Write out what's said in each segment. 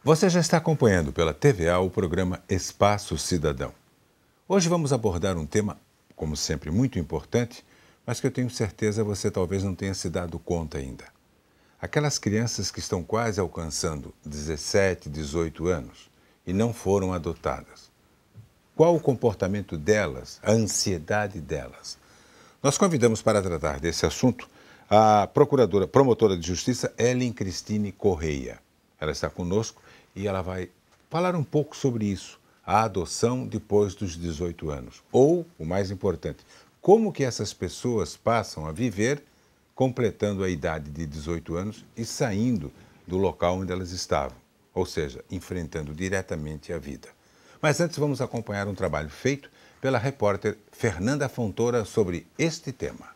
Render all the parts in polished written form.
Você já está acompanhando pela TVA o programa Espaço Cidadão. Hoje vamos abordar um tema, como sempre, muito importante, mas que eu tenho certeza você talvez não tenha se dado conta ainda. Aquelas crianças que estão quase alcançando 17, 18 anos e não foram adotadas. Qual o comportamento delas, a ansiedade delas? Nós convidamos para tratar desse assunto a promotora de justiça Ellen Cristine Correia. Ela está conosco e ela vai falar um pouco sobre isso, a adoção depois dos 18 anos. Ou, o mais importante, como que essas pessoas passam a viver completando a idade de 18 anos e saindo do local onde elas estavam, ou seja, enfrentando diretamente a vida. Mas antes vamos acompanhar um trabalho feito pela repórter Fernanda Fontoura sobre este tema.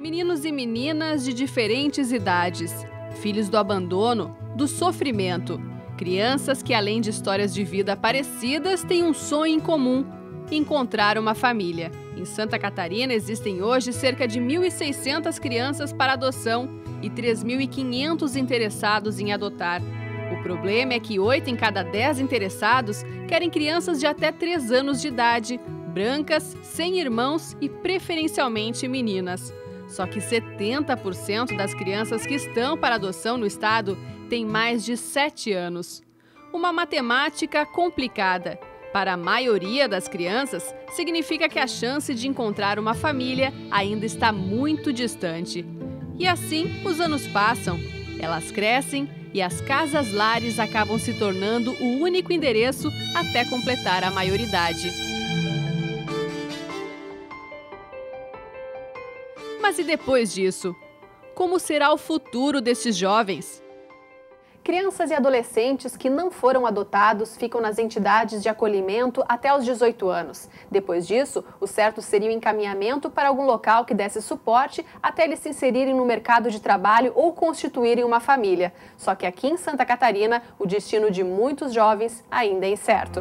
Meninos e meninas de diferentes idades, filhos do abandono, do sofrimento, crianças que, além de histórias de vida parecidas, têm um sonho em comum: encontrar uma família. Em Santa Catarina existem hoje cerca de 1.600 crianças para adoção e 3.500 interessados em adotar. O problema é que 8 em cada 10 interessados querem crianças de até 3 anos de idade, brancas, sem irmãos e preferencialmente meninas. Só que 70% das crianças que estão para adoção no estado têm mais de 7 anos. Uma matemática complicada. Para a maioria das crianças, significa que a chance de encontrar uma família ainda está muito distante. E assim, os anos passam, elas crescem e as casas-lares acabam se tornando o único endereço até completar a maioridade. Mas e depois disso? Como será o futuro destes jovens? Crianças e adolescentes que não foram adotados ficam nas entidades de acolhimento até os 18 anos. Depois disso, o certo seria o encaminhamento para algum local que desse suporte até eles se inserirem no mercado de trabalho ou constituírem uma família. Só que aqui em Santa Catarina, o destino de muitos jovens ainda é incerto.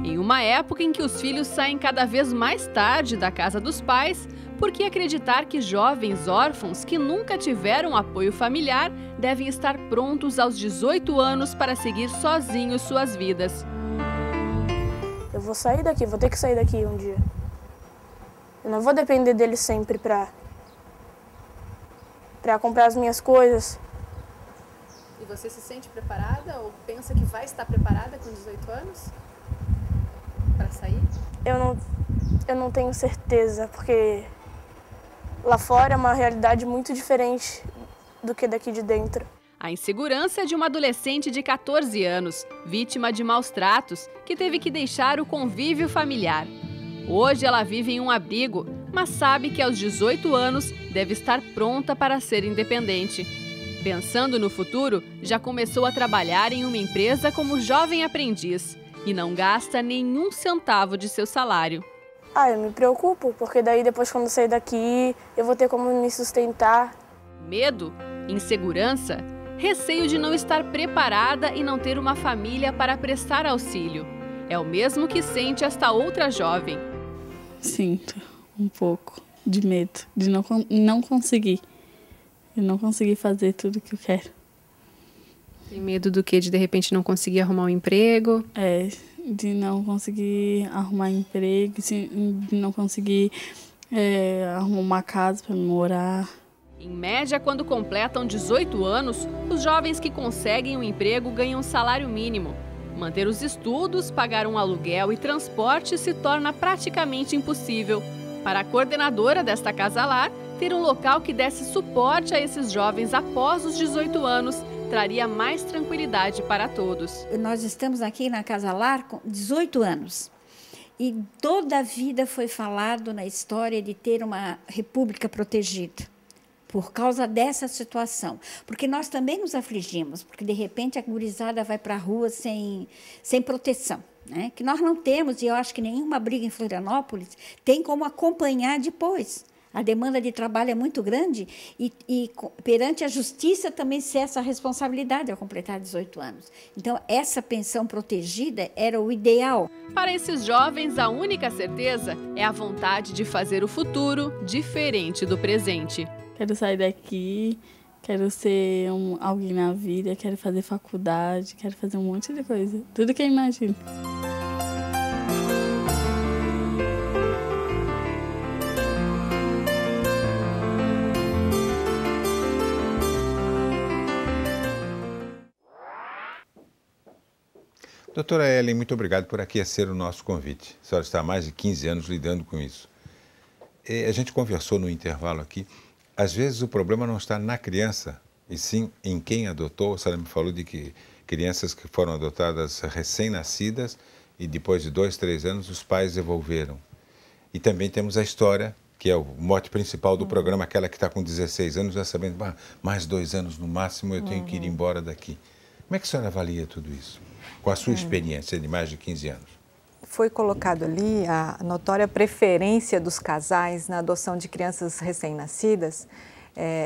Em uma época em que os filhos saem cada vez mais tarde da casa dos pais, por que acreditar que jovens órfãos que nunca tiveram apoio familiar devem estar prontos aos 18 anos para seguir sozinhos suas vidas? Eu vou sair daqui, vou ter que sair daqui um dia. Eu não vou depender dele sempre para comprar as minhas coisas. E você se sente preparada ou pensa que vai estar preparada com 18 anos para sair? Eu não tenho certeza, porque lá fora é uma realidade muito diferente do que daqui de dentro. A insegurança é de uma adolescente de 14 anos, vítima de maus tratos, que teve que deixar o convívio familiar. Hoje ela vive em um abrigo, mas sabe que aos 18 anos deve estar pronta para ser independente. Pensando no futuro, já começou a trabalhar em uma empresa como jovem aprendiz e não gasta nenhum centavo de seu salário. Eu me preocupo, porque daí depois quando eu sair daqui, eu vou ter como me sustentar. Medo, insegurança, receio de não estar preparada e não ter uma família para prestar auxílio. É o mesmo que sente esta outra jovem. Sinto um pouco de medo de não conseguir. De não conseguir fazer tudo que eu quero. Tem medo do quê? De repente não conseguir arrumar um emprego? De não conseguir arrumar emprego, de não conseguir arrumar uma casa para morar. Em média, quando completam 18 anos, os jovens que conseguem um emprego ganham um salário mínimo. Manter os estudos, pagar um aluguel e transporte se torna praticamente impossível. Para a coordenadora desta casa-lar, ter um local que desse suporte a esses jovens após os 18 anos traria mais tranquilidade para todos. Nós estamos aqui na Casa Lar com 18 anos e toda a vida foi falado na história de ter uma república protegida por causa dessa situação. Porque nós também nos afligimos, porque de repente a gurizada vai para a rua sem proteção, né? Que nós não temos, e eu acho que nenhuma briga em Florianópolis tem como acompanhar depois. A demanda de trabalho é muito grande e perante a justiça também ser essa responsabilidade ao completar 18 anos. Então, essa pensão protegida era o ideal. Para esses jovens, a única certeza é a vontade de fazer o futuro diferente do presente. Quero sair daqui, quero ser alguém na vida, quero fazer faculdade, quero fazer um monte de coisa. Tudo que eu imagino. Doutora Ellen, muito obrigado por aquecer o nosso convite. A senhora está há mais de 15 anos lidando com isso. A gente conversou no intervalo aqui. Às vezes o problema não está na criança, e sim em quem adotou. A senhora me falou de que crianças que foram adotadas recém-nascidas e depois de 2, 3 anos os pais devolveram. E também temos a história, que é o mote principal do programa, aquela que está com 16 anos, já sabendo, mais 2 anos no máximo eu tenho que ir embora daqui. Como é que a senhora avalia tudo isso? Com a sua experiência de mais de 15 anos? Foi colocado ali a notória preferência dos casais na adoção de crianças recém-nascidas,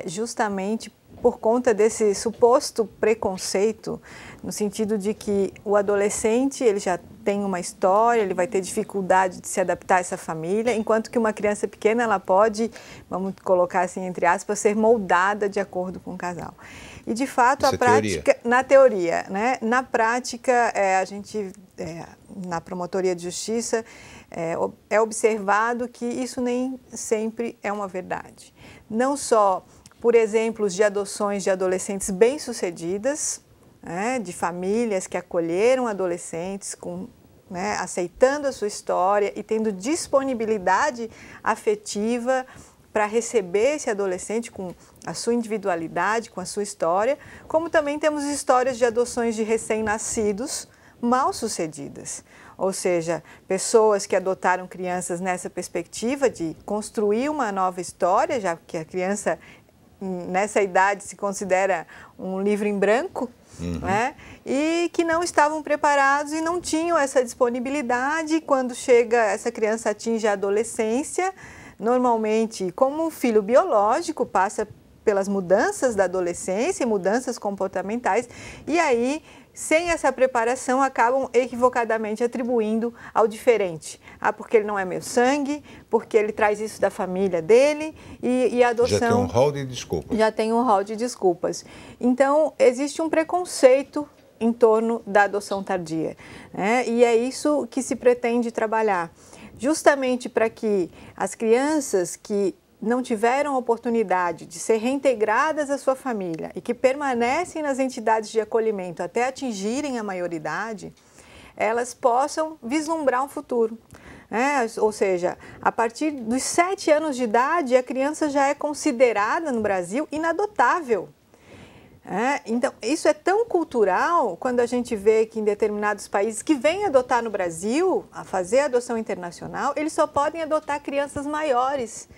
justamente por conta desse suposto preconceito, no sentido de que o adolescente ele já tem uma história, ele vai ter dificuldade de se adaptar a essa família, enquanto que uma criança pequena ela pode, vamos colocar assim entre aspas, ser moldada de acordo com o casal. E de fato Isso a prática, na teoria, né? Na prática a gente na Promotoria de Justiça é observado que isso nem sempre é uma verdade. Não só por exemplos de adoções de adolescentes bem-sucedidas, de famílias que acolheram adolescentes aceitando a sua história e tendo disponibilidade afetiva para receber esse adolescente com a sua individualidade, com a sua história, como também temos histórias de adoções de recém-nascidos mal-sucedidas. Ou seja, pessoas que adotaram crianças nessa perspectiva de construir uma nova história, já que a criança nessa idade se considera um livro em branco, e que não estavam preparados e não tinham essa disponibilidade. Quando essa criança atinge a adolescência, normalmente, como um filho biológico, passa pelas mudanças da adolescência, mudanças comportamentais, e aí, sem essa preparação, acabam equivocadamente atribuindo ao diferente. Porque ele não é meu sangue, porque ele traz isso da família dele, e a adoção... Já tem um rol de desculpas. Já tem um rol de desculpas. Então, existe um preconceito em torno da adoção tardia, e é isso que se pretende trabalhar. Justamente para que as crianças que não tiveram oportunidade de ser reintegradas à sua família e que permanecem nas entidades de acolhimento até atingirem a maioridade, elas possam vislumbrar um futuro. Ou seja, a partir dos 7 anos de idade, a criança já é considerada no Brasil inadotável. Então, isso é tão cultural quando a gente vê que em determinados países que vêm adotar no Brasil, a fazer adoção internacional, eles só podem adotar crianças maiores.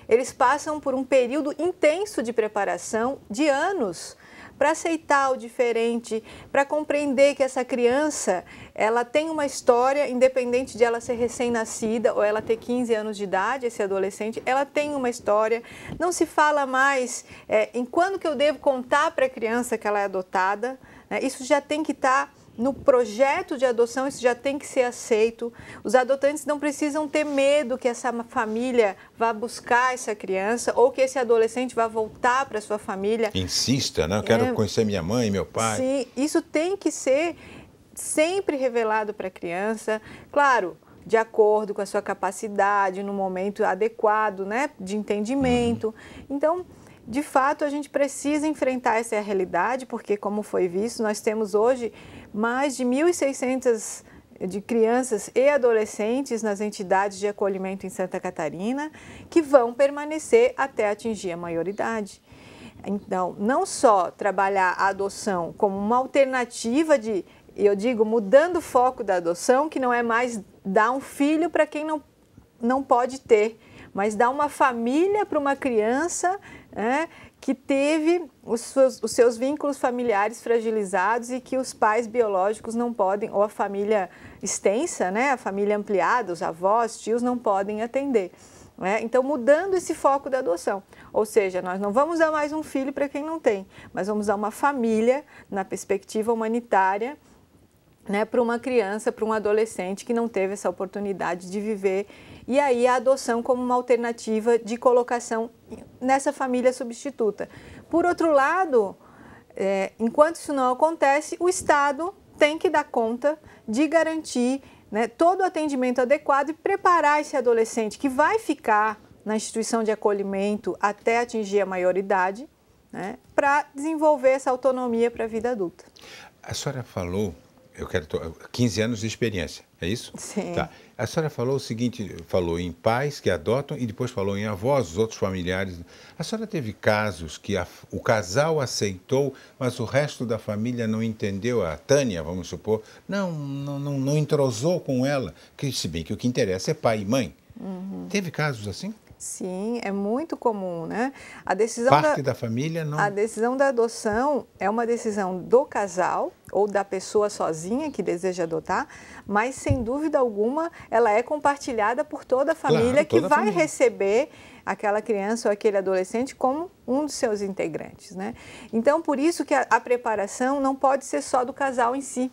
Eles passam por um período intenso de preparação de anos para aceitar o diferente, para compreender que essa criança ela tem uma história, independente de ela ser recém-nascida ou ela ter 15 anos de idade, esse adolescente, ela tem uma história. Não se fala mais em quando que eu devo contar para a criança que ela é adotada, isso já tem que estar no projeto de adoção, isso já tem que ser aceito. Os adotantes não precisam ter medo que essa família vá buscar essa criança ou que esse adolescente vá voltar para sua família. Insista, né? Eu quero conhecer minha mãe e meu pai. Sim, isso tem que ser sempre revelado para a criança, claro, de acordo com a sua capacidade, no momento adequado, de entendimento. Então, de fato, a gente precisa enfrentar essa realidade, porque, como foi visto, nós temos hoje mais de 1.600 de crianças e adolescentes nas entidades de acolhimento em Santa Catarina que vão permanecer até atingir a maioridade. Então, não só trabalhar a adoção como uma alternativa eu digo, mudando o foco da adoção, que não é mais dar um filho para quem não pode ter, mas dar uma família para uma criança que teve os seus vínculos familiares fragilizados e que os pais biológicos não podem, ou a família extensa, a família ampliada, os avós, tios, não podem atender. né? Então, mudando esse foco da adoção. Ou seja, nós não vamos dar mais um filho para quem não tem, mas vamos dar uma família na perspectiva humanitária, né, para uma criança, para um adolescente que não teve essa oportunidade de viver. E aí a adoção como uma alternativa de colocação nessa família substituta. Por outro lado, enquanto isso não acontece, o Estado tem que dar conta de garantir, né, todo o atendimento adequado e preparar esse adolescente que vai ficar na instituição de acolhimento até atingir a maioridade, né, para desenvolver essa autonomia para a vida adulta. A senhora falou, eu quero 15 anos de experiência, é isso? Sim. Tá. A senhora falou o seguinte, falou em pais que adotam e depois falou em avós, os outros familiares. A senhora teve casos que o casal aceitou, mas o resto da família não entendeu, a Tânia, vamos supor, não entrosou com ela, que se bem que o que interessa é pai e mãe. Uhum. Teve casos assim? Sim, é muito comum, né? A decisão Parte da família não... A decisão da adoção é uma decisão do casal ou da pessoa sozinha que deseja adotar, mas sem dúvida alguma ela é compartilhada por toda a família, claro, toda que vai família. Receber aquela criança ou aquele adolescente como um dos seus integrantes, né? Então, por isso que a preparação não pode ser só do casal em si.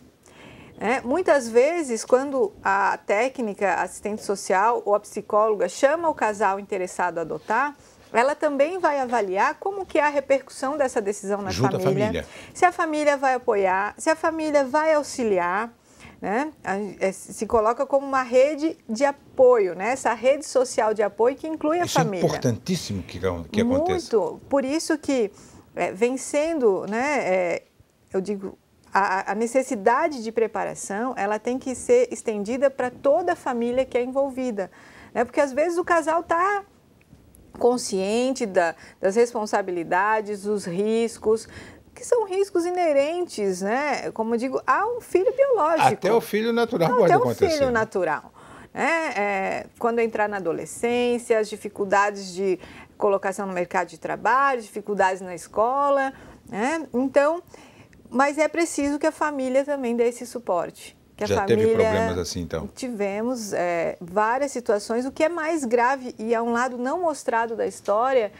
Muitas vezes, quando a técnica, a assistente social ou a psicóloga chama o casal interessado a adotar, ela também vai avaliar como que é a repercussão dessa decisão na Junto família. À família. Se a família vai apoiar, se a família vai auxiliar, né? Se coloca como uma rede de apoio, né? Essa rede social de apoio que inclui a família. Isso é importantíssimo que aconteça. Muito. Por isso que vem sendo, né, eu digo... A necessidade de preparação, ela tem que ser estendida para toda a família que é envolvida, né? Porque às vezes o casal está consciente das responsabilidades, dos riscos, que são riscos inerentes, né? Como eu digo, a um filho biológico. Até o filho natural pode acontecer. Até o filho natural. Quando entrar na adolescência, as dificuldades de colocação no mercado de trabalho, dificuldades na escola, né? Então... Mas é preciso que a família também dê esse suporte. Que a Já família... teve problemas assim, então? Tivemos várias situações. O que é mais grave, e é um lado não mostrado da história,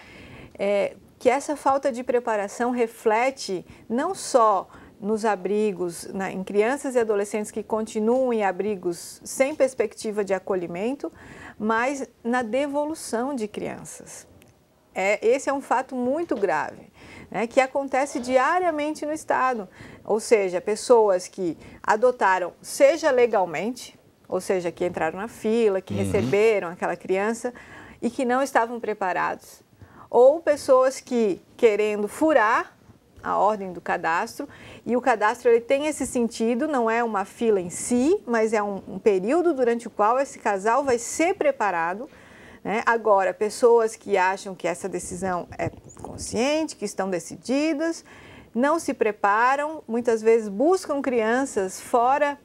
é que essa falta de preparação reflete não só nos abrigos, em crianças e adolescentes que continuam em abrigos sem perspectiva de acolhimento, mas na devolução de crianças. Esse é um fato muito grave, né, que acontece diariamente no Estado. Ou seja, pessoas que adotaram, seja legalmente, ou seja, que entraram na fila, que receberam aquela criança e que não estavam preparados. Ou pessoas que, querendo furar a ordem do cadastro, e o cadastro ele tem esse sentido, não é uma fila em si, mas é um período durante o qual esse casal vai ser preparado. Agora, pessoas que acham que essa decisão é consciente, que estão decididas, não se preparam, muitas vezes buscam crianças fora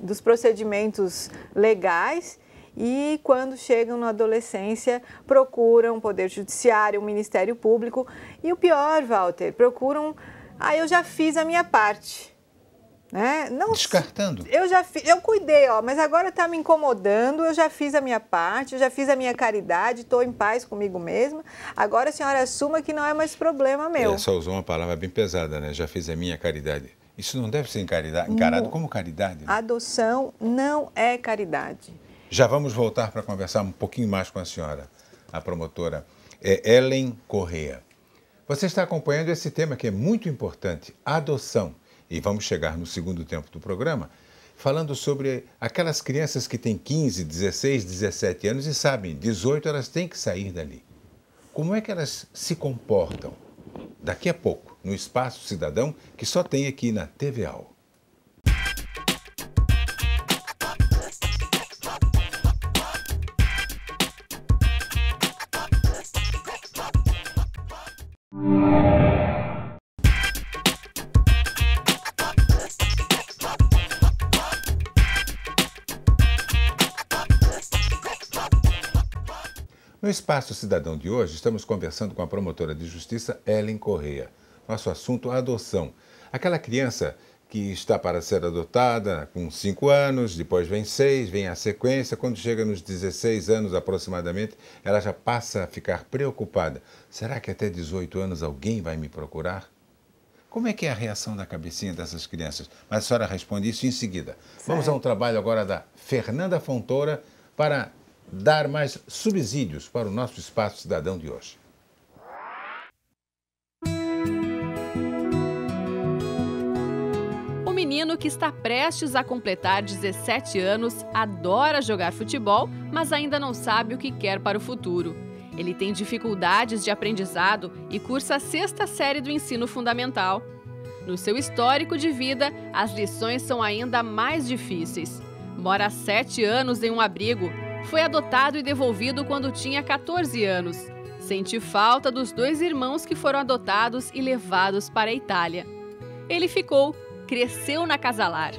dos procedimentos legais e, quando chegam na adolescência, procuram o Poder Judiciário, o Ministério Público e o pior, Walter, procuram, eu já fiz a minha parte. Não, descartando. Eu cuidei, mas agora está me incomodando, eu já fiz a minha parte, eu já fiz a minha caridade, estou em paz comigo mesma, agora a senhora assuma que não é mais problema meu. Só usou uma palavra bem pesada, né? Já fiz a minha caridade. Isso não deve ser encarado como caridade, né? Adoção não é caridade. Já vamos voltar para conversar um pouquinho mais com a senhora, a promotora Ellen Correa. Você está acompanhando esse tema que é muito importante, adoção. E vamos chegar no segundo tempo do programa, falando sobre aquelas crianças que têm 15, 16, 17 anos e sabem, 18 elas têm que sair dali. Como é que elas se comportam? Daqui a pouco, no Espaço Cidadão, que só tem aqui na TVAO. No Espaço Cidadão de hoje, estamos conversando com a promotora de justiça Ellen Correa. Nosso assunto é a adoção. Aquela criança que está para ser adotada com 5 anos, depois vem 6, vem a sequência. Quando chega nos 16 anos aproximadamente, ela já passa a ficar preocupada. Será que até 18 anos alguém vai me procurar? Como é que é a reação da cabecinha dessas crianças? Mas a senhora responde isso em seguida. Certo. Vamos a um trabalho agora da Fernanda Fontoura para dar mais subsídios para o nosso Espaço Cidadão de hoje. O menino que está prestes a completar 17 anos adora jogar futebol, mas ainda não sabe o que quer para o futuro. Ele tem dificuldades de aprendizado e cursa a 6ª série do ensino fundamental. No seu histórico de vida, as lições são ainda mais difíceis. Mora há 7 anos em um abrigo, foi adotado e devolvido quando tinha 14 anos. Sente falta dos 2 irmãos que foram adotados e levados para a Itália. Ele ficou, cresceu na Casa Lar.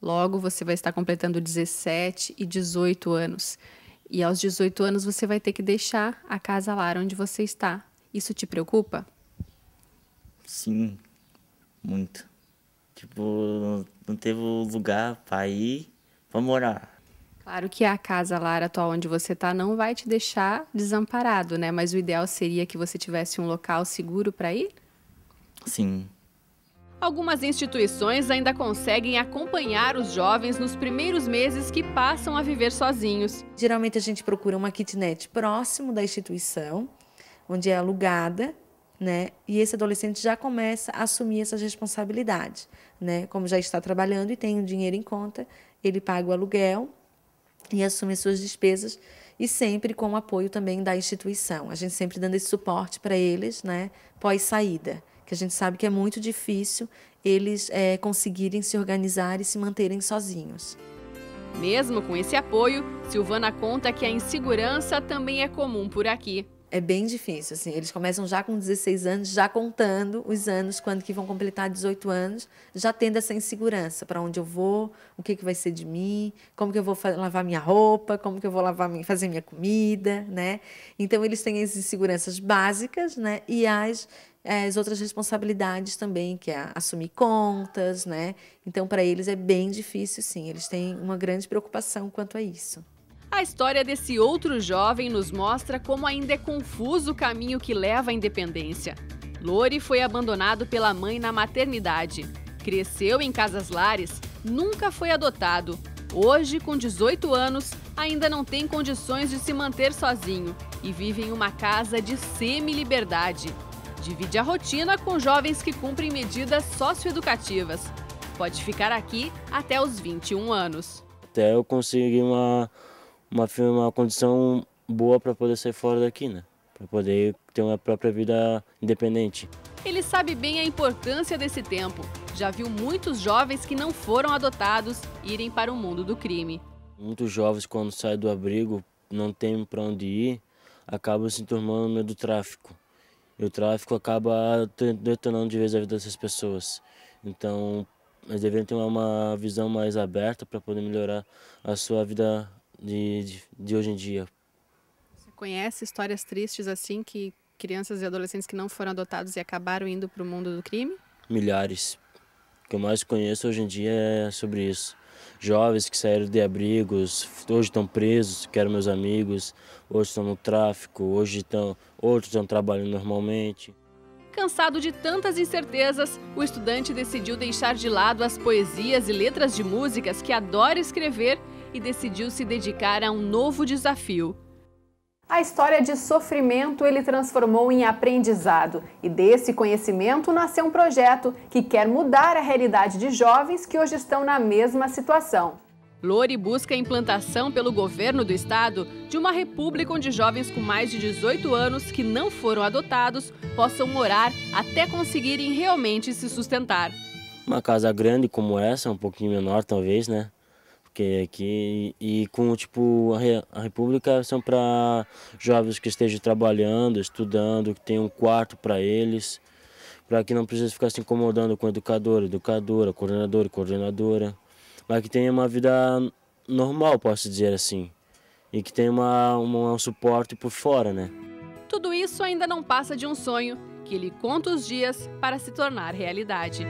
Logo você vai estar completando 17 e 18 anos. E aos 18 anos você vai ter que deixar a Casa Lar onde você está. Isso te preocupa? Sim, muito. Tipo, não teve lugar para ir, para morar. Claro que a Casa Lar atual onde você está não vai te deixar desamparado, né? Mas o ideal seria que você tivesse um local seguro para ir? Sim. Algumas instituições ainda conseguem acompanhar os jovens nos primeiros meses que passam a viver sozinhos. Geralmente a gente procura uma kitnet próximo da instituição, onde é alugada, né? E esse adolescente já começa a assumir essas responsabilidades, né? Como já está trabalhando e tem o dinheiro em conta, ele paga o aluguel e assume as suas despesas, e sempre com o apoio também da instituição. A gente sempre dando esse suporte para eles, né? Pós-saída, que a gente sabe que é muito difícil eles conseguirem se organizar e se manterem sozinhos. Mesmo com esse apoio, Silvana conta que a insegurança também é comum por aqui. É bem difícil, assim, eles começam já com 16 anos, já contando os anos, quando que vão completar 18 anos, já tendo essa insegurança, para onde eu vou, o que vai ser de mim, como que eu vou lavar minha roupa, como que eu vou fazer minha comida, né? Então, eles têm as inseguranças básicas, né? E as outras responsabilidades também, que é assumir contas, né? Então, para eles é bem difícil, sim, eles têm uma grande preocupação quanto a isso. A história desse outro jovem nos mostra como ainda é confuso o caminho que leva à independência. Lori foi abandonado pela mãe na maternidade. Cresceu em casas lares, nunca foi adotado. Hoje, com 18 anos, ainda não tem condições de se manter sozinho e vive em uma casa de semi-liberdade. Divide a rotina com jovens que cumprem medidas socioeducativas. Pode ficar aqui até os 21 anos. Até eu conseguir uma condição boa para poder sair fora daqui, né? Para poder ter uma própria vida independente. Ele sabe bem a importância desse tempo. Já viu muitos jovens que não foram adotados irem para o mundo do crime. Muitos jovens, quando saem do abrigo, não tem para onde ir, acabam se tornando no meio do tráfico. E o tráfico acaba detonando de vez a vida dessas pessoas. Então, eles deveriam ter uma visão mais aberta para poder melhorar a sua vida de hoje em dia. Você conhece histórias tristes assim, que crianças e adolescentes que não foram adotados e acabaram indo para o mundo do crime? Milhares. O que eu mais conheço hoje em dia é sobre isso. Jovens que saíram de abrigos, hoje estão presos, que eram meus amigos, hoje estão no tráfico, outros estão trabalhando normalmente. Cansado de tantas incertezas, o estudante decidiu deixar de lado as poesias e letras de músicas que adora escrever e decidiu se dedicar a um novo desafio. A história de sofrimento ele transformou em aprendizado e desse conhecimento nasceu um projeto que quer mudar a realidade de jovens que hoje estão na mesma situação. Lori busca a implantação pelo governo do estado de uma república onde jovens com mais de 18 anos que não foram adotados possam morar até conseguirem realmente se sustentar. Uma casa grande como essa, um pouquinho menor talvez, né? Porque aqui, e com tipo, a república são para jovens que estejam trabalhando, estudando, que tem um quarto para eles, para que não precise ficar se incomodando com educadora, coordenador e coordenadora, mas que tenha uma vida normal, posso dizer assim, e que tenha um suporte por fora, né? tudo isso ainda não passa de um sonho, que ele conta os dias para se tornar realidade.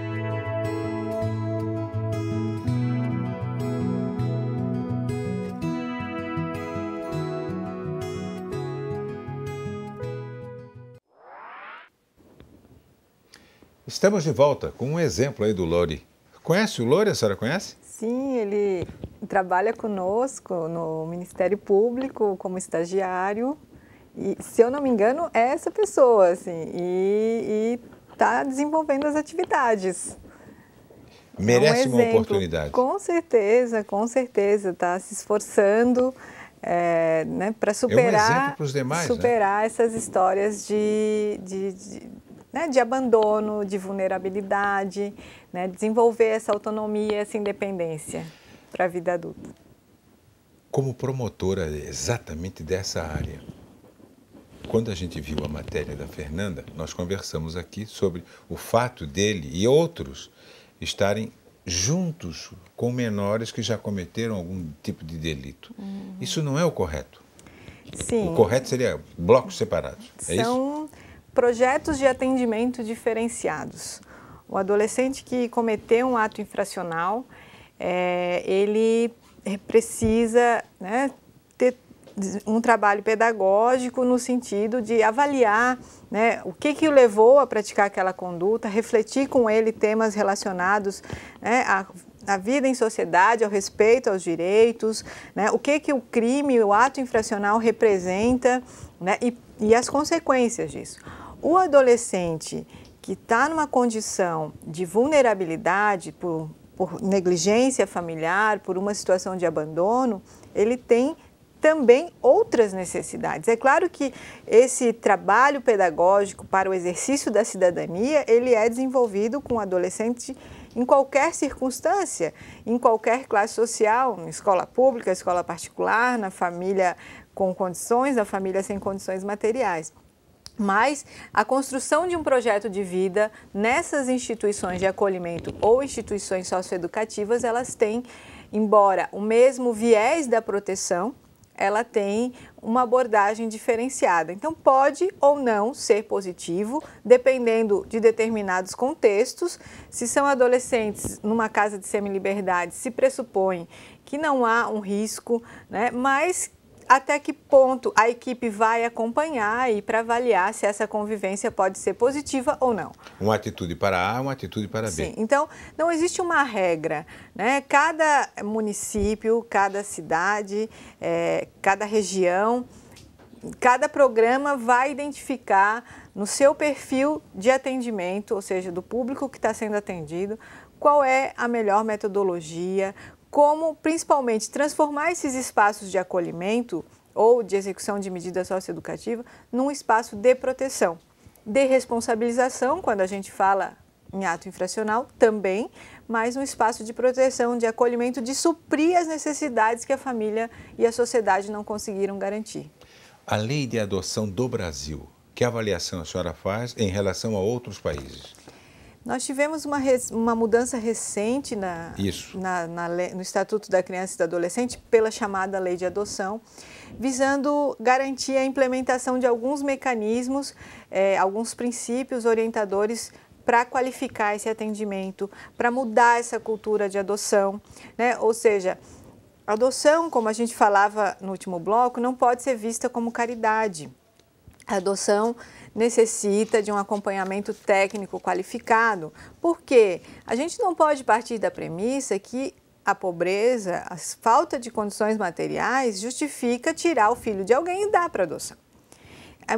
Estamos de volta com um exemplo aí do Lori. Conhece o Lori? A senhora conhece? Sim, ele trabalha conosco no Ministério Público como estagiário e, se eu não me engano, é essa pessoa, assim, e está desenvolvendo as atividades. Merece uma oportunidade. Com certeza, está se esforçando né, para superar, um exemplo pros demais, superar essas histórias de abandono, de vulnerabilidade, né, desenvolver essa autonomia, essa independência para a vida adulta. Como promotora exatamente dessa área, quando a gente viu a matéria da Fernanda, nós conversamos aqui sobre o fato dele e outros estarem juntos com menores que já cometeram algum tipo de delito. Isso não é o correto. Sim. O correto seria blocos separados, é isso? São projetos de atendimento diferenciados. O adolescente que cometeu um ato infracional, ele precisa, né, ter um trabalho pedagógico no sentido de avaliar, né, o que o levou a praticar aquela conduta, refletir com ele temas relacionados, né, à vida em sociedade, ao respeito aos direitos, né, o que o crime, o ato infracional representa, né, e as consequências disso. O adolescente que está numa condição de vulnerabilidade por negligência familiar, por uma situação de abandono, ele tem também outras necessidades. É claro que esse trabalho pedagógico para o exercício da cidadania, ele é desenvolvido com o adolescente em qualquer circunstância, em qualquer classe social, na escola pública, escola particular, na família com condições, na família sem condições materiais. Mas a construção de um projeto de vida nessas instituições de acolhimento ou instituições socioeducativas, elas têm, embora o mesmo viés da proteção, ela tem uma abordagem diferenciada. Então, pode ou não ser positivo, dependendo de determinados contextos. Se são adolescentes numa casa de semiliberdade, se pressupõe que não há um risco, né? Mas até que ponto a equipe vai acompanhar e para avaliar se essa convivência pode ser positiva ou não. Uma atitude para A, uma atitude para B. Sim, então não existe uma regra, né? Cada município, cada cidade, cada região, cada programa vai identificar no seu perfil de atendimento, ou seja, do público que está sendo atendido, qual é a melhor metodologia, como principalmente transformar esses espaços de acolhimento ou de execução de medida socioeducativa num espaço de proteção, de responsabilização, quando a gente fala em ato infracional também, mas um espaço de proteção, de acolhimento, de suprir as necessidades que a família e a sociedade não conseguiram garantir. A lei de adoção do Brasil, que avaliação a senhora faz em relação a outros países? Nós tivemos uma mudança recente no Estatuto da Criança e do Adolescente pela chamada Lei de Adoção, visando garantir a implementação de alguns mecanismos, alguns princípios orientadores para qualificar esse atendimento, para mudar essa cultura de adoção, né? Ou seja, a adoção, como a gente falava no último bloco, não pode ser vista como caridade. A adoção necessita de um acompanhamento técnico qualificado, porque a gente não pode partir da premissa que a pobreza, a falta de condições materiais justifica tirar o filho de alguém e dar para adoção.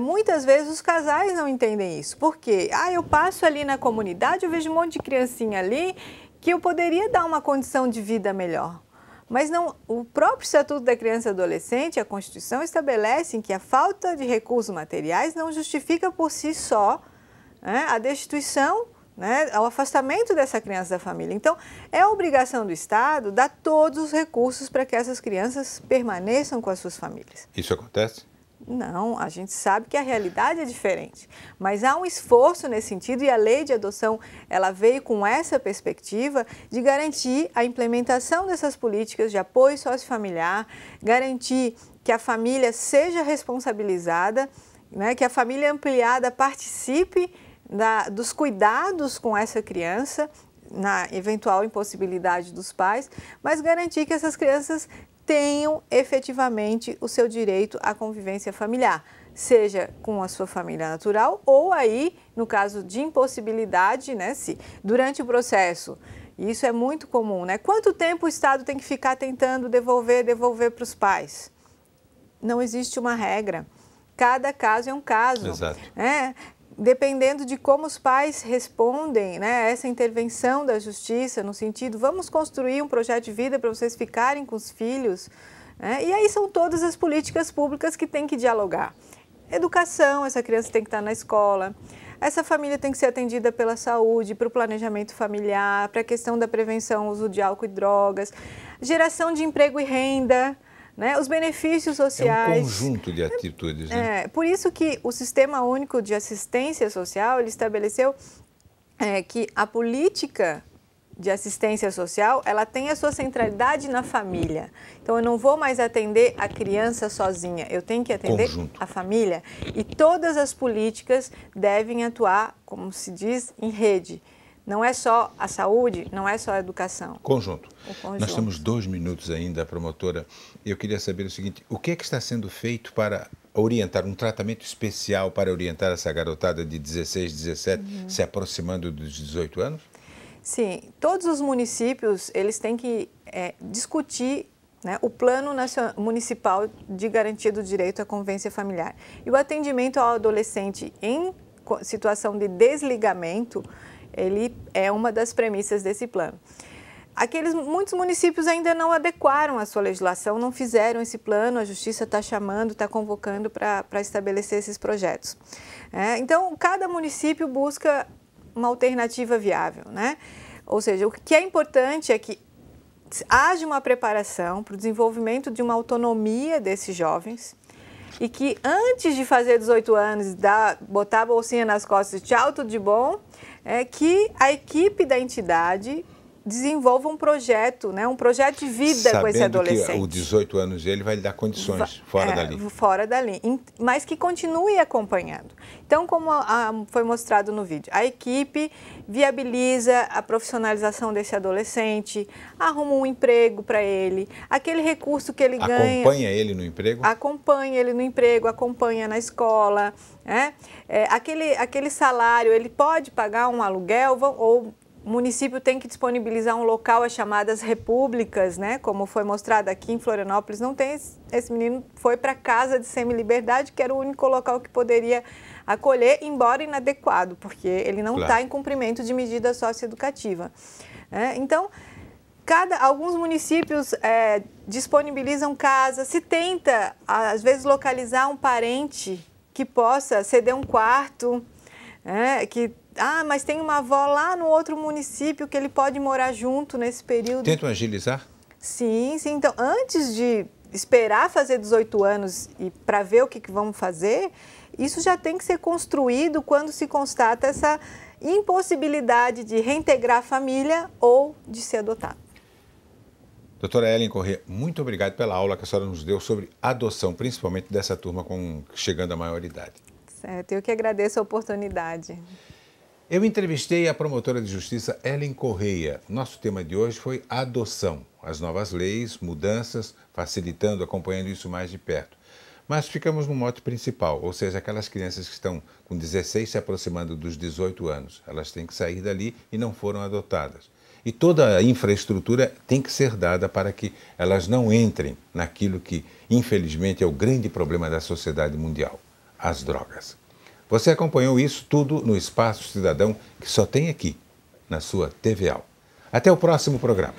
Muitas vezes os casais não entendem isso, porque eu passo ali na comunidade, eu vejo um monte de criancinha ali que eu poderia dar uma condição de vida melhor. Mas não, o próprio Estatuto da Criança e Adolescente, a Constituição, estabelecem que a falta de recursos materiais não justifica por si só, né, a destituição, né, o afastamento dessa criança da família. Então, é obrigação do Estado dar todos os recursos para que essas crianças permaneçam com as suas famílias. Isso acontece? Não, a gente sabe que a realidade é diferente, mas há um esforço nesse sentido e a lei de adoção, ela veio com essa perspectiva de garantir a implementação dessas políticas de apoio sociofamiliar, garantir que a família seja responsabilizada né, que a família ampliada participe dos cuidados com essa criança, na eventual impossibilidade dos pais, mas garantir que essas crianças tenham efetivamente o seu direito à convivência familiar, seja com a sua família natural ou aí, no caso de impossibilidade, né, se durante o processo, isso é muito comum, né? Quanto tempo o Estado tem que ficar tentando devolver para os pais? Não existe uma regra. Cada caso é um caso. Exato. Né? Dependendo de como os pais respondem, né, a essa intervenção da justiça, no sentido, vamos construir um projeto de vida para vocês ficarem com os filhos, né? E aí são todas as políticas públicas que têm que dialogar. Educação, essa criança tem que estar na escola, essa família tem que ser atendida pela saúde, para o planejamento familiar, para a questão da prevenção, uso de álcool e drogas, geração de emprego e renda, né? Os benefícios sociais. É um conjunto de atitudes, né? Por isso que o Sistema Único de Assistência Social, ele estabeleceu que a política de assistência social, ela tem a sua centralidade na família. Então, eu não vou mais atender a criança sozinha, eu tenho que atender a família. E todas as políticas devem atuar, como se diz, em rede. Não é só a saúde, não é só a educação. Conjunto. Nós temos 2 minutos ainda, promotora. Eu queria saber o seguinte, o que é que está sendo feito para orientar, um tratamento especial para orientar essa garotada de 16, 17, se aproximando dos 18 anos? Sim, todos os municípios, eles têm que discutir, né, o Plano Municipal de Garantia do Direito à Convivência Familiar. E o atendimento ao adolescente em situação de desligamento, ele é uma das premissas desse plano. Muitos municípios ainda não adequaram a sua legislação, não fizeram esse plano, a Justiça está chamando, está convocando para estabelecer esses projetos. Então, cada município busca uma alternativa viável, né? Ou seja, o que é importante é que haja uma preparação para o desenvolvimento de uma autonomia desses jovens e que antes de fazer 18 anos, botar a bolsinha nas costas e tchau, tudo de bom, que a equipe da entidade desenvolva um projeto, né, um projeto de vida com esse adolescente. Sabendo que os 18 anos dele vai lhe dar condições fora dali. Fora dali, mas que continue acompanhando. Então, como foi mostrado no vídeo, a equipe viabiliza a profissionalização desse adolescente, arruma um emprego para ele, aquele recurso que ele ganha... Acompanha ele no emprego? Acompanha ele no emprego, acompanha na escola, né? Aquele salário, ele pode pagar um aluguel ou... O município tem que disponibilizar um local, as chamadas repúblicas, né? Como foi mostrado aqui em Florianópolis, não tem esse menino foi para a casa de semi-liberdade, que era o único local que poderia acolher, embora inadequado, porque ele não está em cumprimento de medida socioeducativa. Então, alguns municípios disponibilizam casa, se tenta, às vezes, localizar um parente que possa ceder um quarto, mas tem uma avó lá no outro município que ele pode morar junto nesse período. Tentam agilizar? Sim. Então, antes de esperar fazer 18 anos e para ver o que vamos fazer, isso já tem que ser construído quando se constata essa impossibilidade de reintegrar a família ou de ser adotado. Doutora Ellen Corrêa, muito obrigado pela aula que a senhora nos deu sobre adoção, principalmente dessa turma chegando à maioridade. Certo, eu que agradeço a oportunidade. Eu entrevistei a promotora de justiça Ellen Corrêa. Nosso tema de hoje foi adoção, as novas leis, mudanças, facilitando, acompanhando isso mais de perto. Mas ficamos no mote principal, ou seja, aquelas crianças que estão com 16 se aproximando dos 18 anos. Elas têm que sair dali e não foram adotadas. E toda a infraestrutura tem que ser dada para que elas não entrem naquilo que, infelizmente, é o grande problema da sociedade mundial, as drogas. Você acompanhou isso tudo no Espaço Cidadão, que só tem aqui, na sua TVA. Até o próximo programa.